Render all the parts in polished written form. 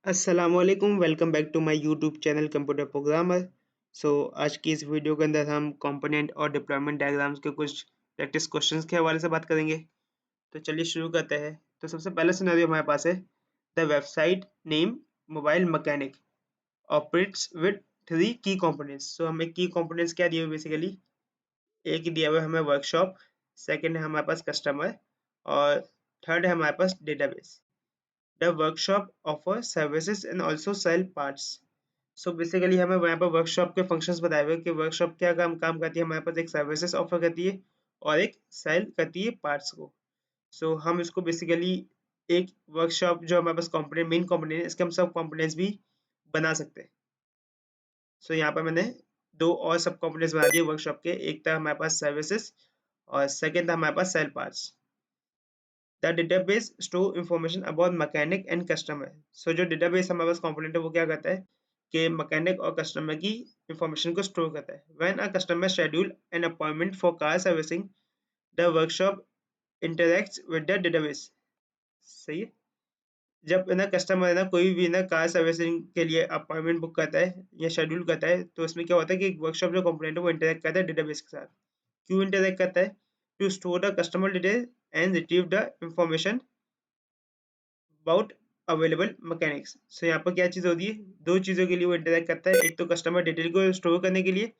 अस्सलामुअलैकुम welcome back to my YouTube channel computer programmer. आज की इस वीडियो के अंदर हम कंपोनेंट और डिप्लॉयमेंट डायग्राम्स के कुछ प्रैक्टिस क्वेश्चंस के हवाले से बात करेंगे। तो चलिए शुरू करते हैं। तो सबसे पहला सिनेरियो हमारे पास है the website name mobile mechanic operates with three की कंपोनेंट्स। हमें की कंपोनेंट्स क्या दिए हुए बेसिकली एक दिया हुआ है हमें वर्कशॉप, सेकंड है हमारे पास कस्टमर और थर्ड है हमारे पास database. The workshop offers services and also sell parts. Basically हमें यहाँ पर वर्कशॉप के फंक्शंस बताए हुए कि वर्कशॉप क्या काम काम करती है। हमारे पास एक सर्विसेज ऑफर करती है और एक सेल करती है पार्ट्स को। हम इसको बेसिकली एक वर्कशॉप जो हमारे पास कंपोनेंट मेन कंपोनेंट है, इसके हम सब कंपोनेंट्स भी बना सकते हैं। यहाँ पर मैंने दो और सब कंपोनेंट्स बना दिए वर्कशॉप के। एक था हमारे पास सर्विसेज और सेकेंड था हमारे पास sell parts. The database store information about mechanic and customer. जो database हमारे पास component है वो क्या करता है कि mechanic और customer की information को store करता है। When a customer schedule an appointment for car servicing, the workshop interacts with the database. सही है। जब है ना कस्टमर है ना कोई भी ना कार सर्विसिंग के लिए अपॉइंटमेंट बुक करता है या शेड्यूल करता है तो इसमें क्या होता है कि वर्कशॉप जो कंपोनेंट है वो इंटरेक्ट करता है डेटाबेस के साथ। क्यों इंटरेक्ट करता है? To store the customer detail and retrieve the information about available mechanics. यहाँ पर क्या चीज़ होती है, दो चीज़ों के लिए वो इंटरेक्ट करता है। एक तो कस्टमर डिटेल को स्टोर करने के लिए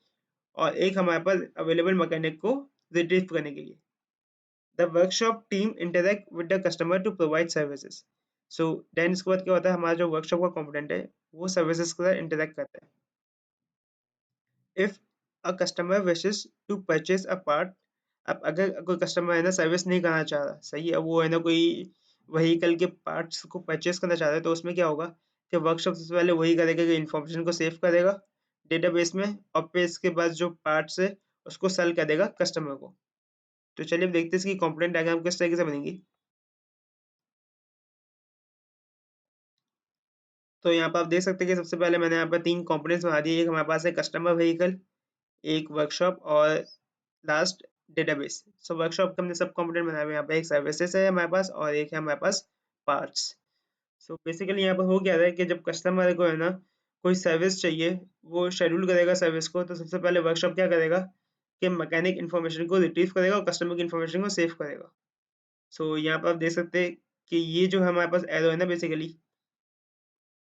और एक हमारे पास अवेलेबल मैकेनिक को रिट्रीव करने के लिए। The workshop team interact with the customer to provide services. Then इसके बाद क्या होता है, हमारा जो वर्कशॉप का कंपोनेंट है वो सर्विसेज के साथ इंटरेक्ट करता है। If a customer wishes to purchase a part, अब अगर कोई कस्टमर है ना सर्विस नहीं करना चाह रहा, सही है, वो है ना कोई व्हीकल के पार्ट्स को परचेज करना चाह रहा है, तो उसमें क्या होगा कि वर्कशॉप सबसे पहले वही करेगा कि इन्फॉर्मेशन को सेव करेगा डेटाबेस में और फिर इसके बाद जो पार्ट्स है उसको सेल कर देगा कस्टमर को। तो चलिए अब देखते हैं इसकी कंपोनेंट डायग्राम किस तरीके से बनेगी। तो यहाँ पर आप देख सकते हैं कि सबसे पहले मैंने यहाँ पर तीन कंपोनेंट्स बना दिए। एक हमारे पास है कस्टमर व्हीकल, एक वर्कशॉप और लास्ट डेटाबेस। वर्कशॉप के हमने सब कंपोनेंट बनाए हुए हैं। यहाँ पे एक सर्विसेज है हमारे पास और एक है हमारे पास पार्ट्स। बेसिकली यहाँ पर हो क्या रहा है कि जब कस्टमर को है ना कोई सर्विस चाहिए, वो शेड्यूल करेगा सर्विस को, तो सबसे पहले वर्कशॉप क्या करेगा कि मैकेनिक इन्फॉर्मेशन को रिट्रीव करेगा और कस्टमर की इन्फॉर्मेशन को सेव करेगा। यहाँ पर आप देख सकते हैं कि ये जो हमारे पास एरो है ना बेसिकली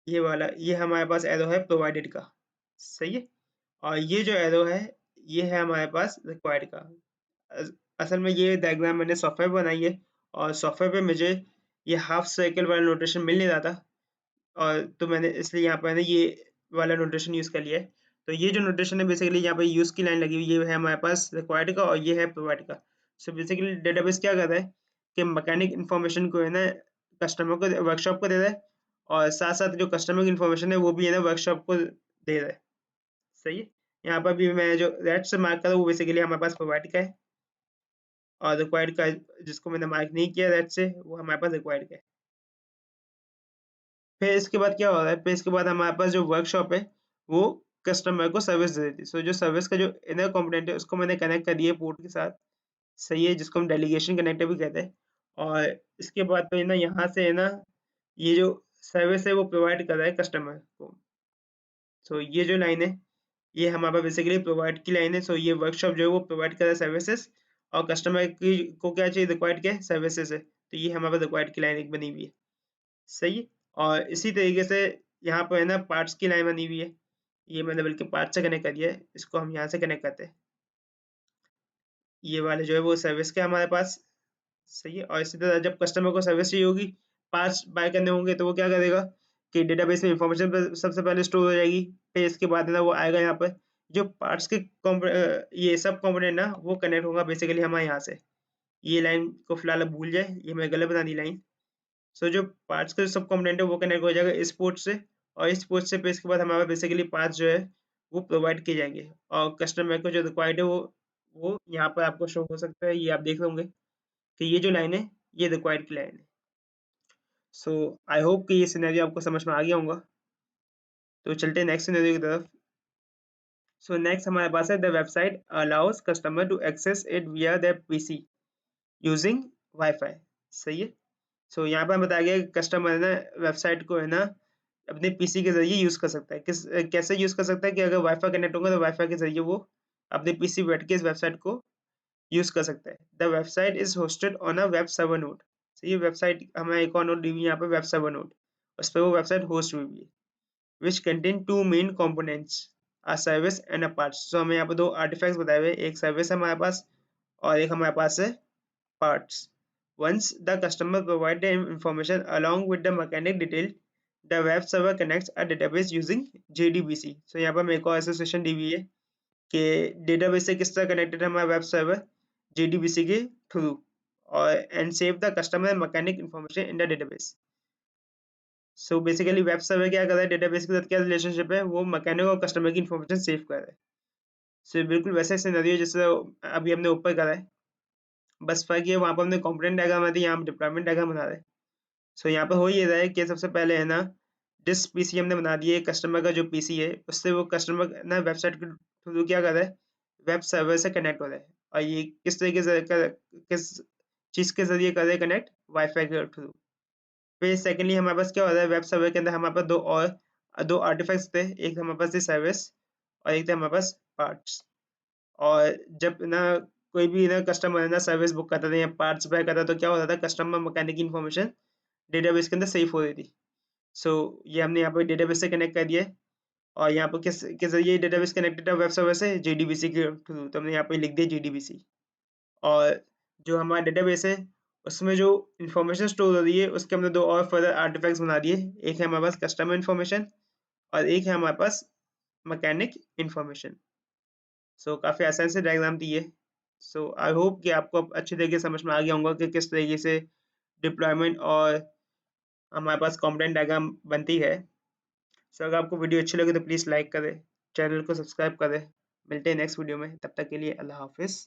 ये वाला, ये हमारे पास एरो है प्रोवाइडेड का, सही है। और ये जो एरो है ये है हमारे पास रिक्वायर्ड का। अस असल में ये डायग्राम मैंने सॉफ्टवेयर पे बनाई है और सॉफ्टवेयर पे मुझे ये हाफ सर्कल वाला नोटेशन मिल नहीं रहा था और तो मैंने इसलिए यहाँ पे मैंने ये वाला नोटेशन यूज़ कर लिया है। तो ये जो नोटेशन है बेसिकली यहाँ पे यूज़ की लाइन लगी हुई ये है हमारे पास रिक्वायर्ड का और ये है प्रोवाइड का। बेसिकली डेटाबेस क्या कर रहा है कि मैकेनिक इन्फॉर्मेशन को है ना कस्टमर को वर्कशॉप को दे रहा है और साथ-साथ जो कस्टमर की इन्फॉर्मेशन है वो भी है ना वर्कशॉप को दे रहा है। सही है। यहाँ पर भी मैं जो रेड से मार्क करा वो बेसिकली हमारे पास प्रोवाइड का है और रिक्वायर्ड का जिसको मैंने मार्क नहीं किया रेड से वो हमारे पास रिक्वायर्ड का है। फिर इसके बाद क्या हो रहा है, फिर इसके बाद हमारे पास जो वर्कशॉप है वो कस्टमर को सर्विस दे देती है। जो सर्विस का जो इनर कंपोनेंट है उसको मैंने कनेक्ट कर दिया पोर्ट के साथ, सही है, जिसको हम डेलीगेशन कनेक्टर भी कहते हैं। और इसके बाद तो है ना यहाँ से है ना ये जो सर्विस है वो प्रोवाइड कर रहा है कस्टमर को। ये जो लाइन है ये हमारा बेसिकली प्रोवाइड की लाइन है। ये वर्कशॉप जो है वो प्रोवाइड कर रहा है सर्विसेज और कस्टमर की को क्या चाहिए, रिक्वायर्ड क्या है, सर्विसेज है। तो ये हमारे रिक्वायर्ड की लाइन एक बनी हुई है, सही है। और इसी तरीके से यहाँ पर है ना पार्ट्स की लाइन बनी हुई है। ये मैंने बल्कि पार्ट से कनेक्ट कर दिया है, इसको हम यहाँ से कनेक्ट करते हैं। ये वाले जो है वो सर्विस के हमारे पास, सही है। और इसी तरह जब कस्टमर को सर्विस चाहिए होगी, पार्ट्स बाय करने होंगे, तो वो क्या करेगा कि डेटाबेस में इंफॉर्मेशन सबसे पहले स्टोर हो जाएगी। फिर इसके बाद है ना वो आएगा यहाँ पर जो पार्ट्स के ये सब कंपोनेंट ना वो कनेक्ट होगा बेसिकली हमारे यहाँ से। ये लाइन को फिलहाल अब भूल जाए, ये मैं गलत बना दी लाइन। जो पार्ट्स का जो सब कंपोनेंट है वो कनेक्ट हो जाएगा इस पोर्ट से और इस पोर्ट से फिर इसके बाद हमारा बेसिकली पार्ट्स जो है वो प्रोवाइड किए जाएंगे और कस्टमर को जो रिक्वायर्ड है वो यहाँ पर आपको शो हो सकता है। ये आप देख लोगे कि ये जो लाइन है ये रिक्वायर्ड की लाइन है। आई होप कि ये सिनेरियो आपको समझ में आ गया होगा। तो चलते हैं नेक्स्ट सिनेरियो की तरफ। नेक्स्ट हमारे पास है the website allows customer to access it via their PC using wifi, सही है। यहाँ पर बताया गया कि कस्टमर है ना वेबसाइट को है ना अपने पीसी के जरिए यूज कर सकता है। कैसे यूज कर सकता है कि अगर वाईफाई कनेक्ट होगा तो वाईफाई के जरिए वो अपने पीसी बैठ के इस वेबसाइट को यूज कर सकता है। The website is hosted on a web server node. तो ये वेबसाइट हमें एक और नोड दी हुई है यहाँ पे, वेब सर्वर नोड, उस पर वो वेबसाइट होस्ट हुई है, which contain two main components, a service and a parts। so हमें यहाँ पे दो आर्टिफैक्ट्स बताए हुए, एक सर्विस है हमारे पास और एक हमारे पास है parts। once the customer provide the information along with the mechanic detail, the web server connects a database using JDBC। so यहाँ पर हमें एक और एसोसिएशन दी हुई है कि डेटाबेस से किस तरह कनेक्टेड है हमारा वेब सर्वर, JDBC के थ्रू, और and save the customer mechanic information in the database. So basically web server क्या कर रहा है, डेटाबेस के साथ क्या रिलेशनशिप है, वो मैकेनिक और कस्टमर की इंफॉर्मेशन सेव कर रहा है। सो बिल्कुल वैसे सिनेरियो जैसे अभी हमने ऊपर करा है, बस फर्क ये वहाँ पर हमने कंपोनेंट डायग्राम बना दी, यहाँ हम डिप्लॉयमेंट डायग्राम बना रहे हैं। सो यहाँ पर हो ये रहा है कि सबसे पहले है ना, जिस पीसी हमने बना दिए, कस्टमर का जो पीसी है उससे वो कस्टमर ना वेबसाइट के थ्रू क्या कर रहा है, वेब सर्वर से कनेक्ट हो रहा है। और ये किस तरीके से किस चीज़ के जरिए कर रहे हैं कनेक्ट, वाईफाई के थ्रू। फिर सेकेंडली हमारे पास क्या हो रहा है, वेब सर्वर के अंदर हमारे पास दो आर्टिफैक्ट्स थे, एक हमारे पास थी सर्विस और एक थे हमारे पास पार्ट्स। और जब ना कोई भी ना कस्टमर है ना सर्विस बुक करता था या पार्ट्स बाय करता था, तो क्या होता था, कस्टमर मैकेनिक की इन्फॉर्मेशन डेटाबेस के अंदर सेव हो रही थी। सो ये हमने यहाँ पर डेटाबेस से कनेक्ट कर दिया है। और यहाँ पर किस के जरिए डेटाबेस कनेक्टेड है वेब सर्वर से, JDBC के थ्रू। तो हमने यहाँ पे लिख दिया JDBC। और जो हमारा डेटाबेस है उसमें जो इन्फॉर्मेशन स्टोर हो रही है उसके हमने दो और फर्दर आर्टिफैक्ट्स बना दिए, एक है हमारे पास कस्टमर इन्फॉर्मेशन और एक है हमारे पास मैकेनिक इन्फॉर्मेशन। सो काफ़ी आसान से डायग्राम दी है। सो आई होप कि आपको अब अच्छी तरीके से समझ में आ गया होगा कि किस तरीके से डिप्लॉयमेंट और हमारे पास कंपोनेंट डायग्राम बनती है। सो अगर आपको वीडियो अच्छी लगे तो प्लीज़ लाइक करें, चैनल को सब्सक्राइब करें। मिलते हैं नेक्स्ट वीडियो में, तब तक के लिए अल्लाह हाफिज़।